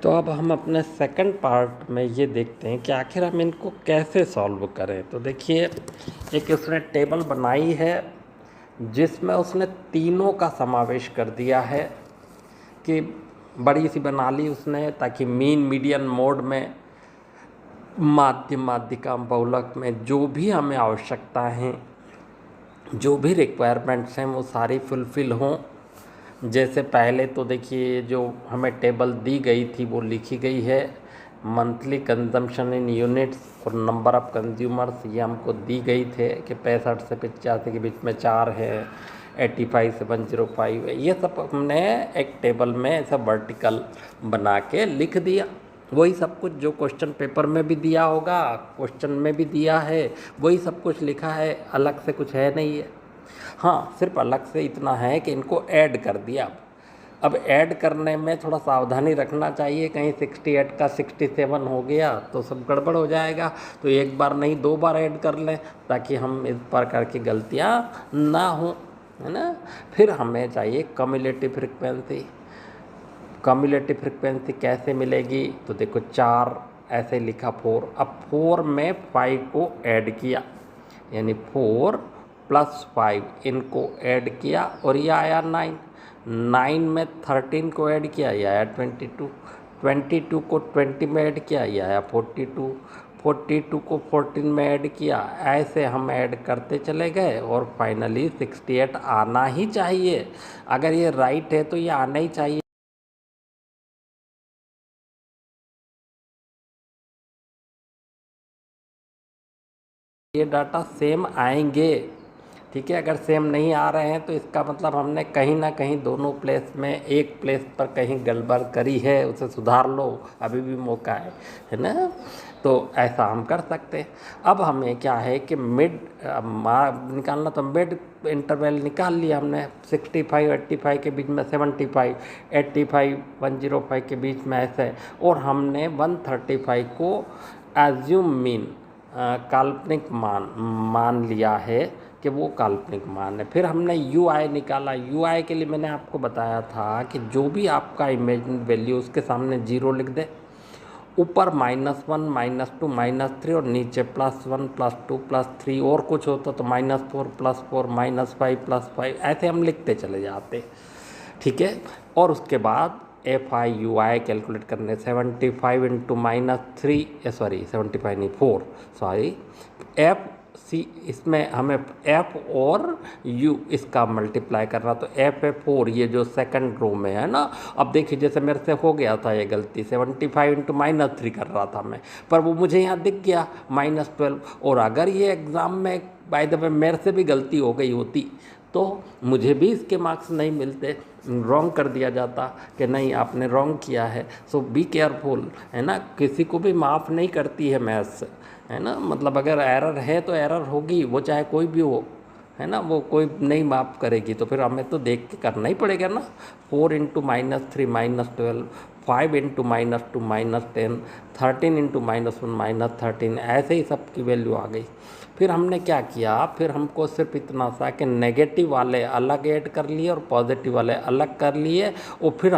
तो अब हम अपने सेकंड पार्ट में ये देखते हैं कि आखिर हम इनको कैसे सॉल्व करें। तो देखिए, एक उसने टेबल बनाई है जिसमें उसने तीनों का समावेश कर दिया है कि बड़ी सी बना ली उसने, ताकि मीन मीडियन मोड में, माध्य माध्यिका बहुलक में जो भी हमें आवश्यकता है, जो भी रिक्वायरमेंट्स हैं वो सारी फुलफ़िल हों। जैसे पहले तो देखिए, जो हमें टेबल दी गई थी वो लिखी गई है, मंथली कंजम्पशन इन यूनिट्स और नंबर ऑफ़ कंज्यूमर्स ये हमको दी गई थे कि 65 से 85 के बीच में 4 है, 85 से 105 है। ये सब हमने एक टेबल में ऐसा वर्टिकल बना के लिख दिया। वही सब कुछ जो क्वेश्चन पेपर में भी दिया होगा, क्वेश्चन में भी दिया है, वही सब कुछ लिखा है, अलग से कुछ है नहीं है। हाँ, सिर्फ अलग से इतना है कि इनको ऐड कर दिया। अब ऐड करने में थोड़ा सावधानी रखना चाहिए, कहीं 68 का 67 हो गया तो सब गड़बड़ हो जाएगा। तो एक बार नहीं 2 बार ऐड कर लें, ताकि हम इस प्रकार की गलतियाँ ना हों, है ना। फिर हमें चाहिए कम्युलेटिव फ्रिक्वेंसी। कम्युलेटिव फ्रिक्वेंसी कैसे मिलेगी? तो देखो 4 ऐसे लिखा 4, अब 4 में 5 को ऐड किया, यानी 4 + 5 इनको ऐड किया और ये आया 9। 9 में 13 को ऐड किया, ये आया 22। 22 को 20 में ऐड किया, ये आया 42। 42 को 14 में ऐड किया। ऐसे हम ऐड करते चले गए और फाइनली 68 आना ही चाहिए। अगर ये राइट है तो ये आना ही चाहिए। ये डाटा सेम आएंगे, ठीक है। अगर सेम नहीं आ रहे हैं तो इसका मतलब हमने कहीं ना कहीं दोनों प्लेस में, एक प्लेस पर कहीं गड़बड़ करी है, उसे सुधार लो, अभी भी मौका है ना। तो ऐसा हम कर सकते हैं। अब हमें क्या है कि मिड निकालना, तो मिड इंटरवल निकाल लिया हमने, 65 85 के बीच में, 75 85 105 के बीच में ऐसे, और हमने 135 को एज्यूम मीन, काल्पनिक मान लिया है कि वो काल्पनिक मान है। फिर हमने यू आई निकाला। यू आई के लिए मैंने आपको बताया था कि जो भी आपका इमेजिन वैल्यू उसके सामने 0 लिख दे, ऊपर -1 -2 -3 और नीचे +1 +2 +3, और कुछ होता तो -4 +4 -5 +5, ऐसे हम लिखते चले जाते, ठीक है। और उसके बाद FI/UI कैलकुलेट करने, 75 × -3, सॉरी 75 नहीं 4, सॉरी FC, इसमें हमें F और U इसका मल्टीप्लाई करना, तो F है 4, ये जो सेकंड रो में है ना। अब देखिए, जैसे मेरे से हो गया था ये गलती, 75 × -3 कर रहा था मैं, पर वो मुझे यहाँ दिख गया -12। और अगर ये एग्ज़ाम में बाय द वे मेरे से भी गलती हो गई होती तो मुझे भी इसके मार्क्स नहीं मिलते, रॉन्ग कर दिया जाता कि नहीं आपने रॉन्ग किया है। सो बी केयरफुल, है ना। किसी को भी माफ़ नहीं करती है मैथ्स, है ना। मतलब अगर एरर है तो एरर होगी, वो चाहे कोई भी हो, है ना, वो कोई नहीं माफ़ करेगी। तो फिर हमें तो देख के करना ही पड़ेगा ना। 4 × -3 -12, 5 × -2 -10, 13 × -1 -13, ऐसे ही सब की वैल्यू आ गई। फिर हमने क्या किया, फिर हमको सिर्फ इतना सा कि नेगेटिव वाले अलग ऐड कर लिए और पॉजिटिव वाले अलग कर लिए, और फिर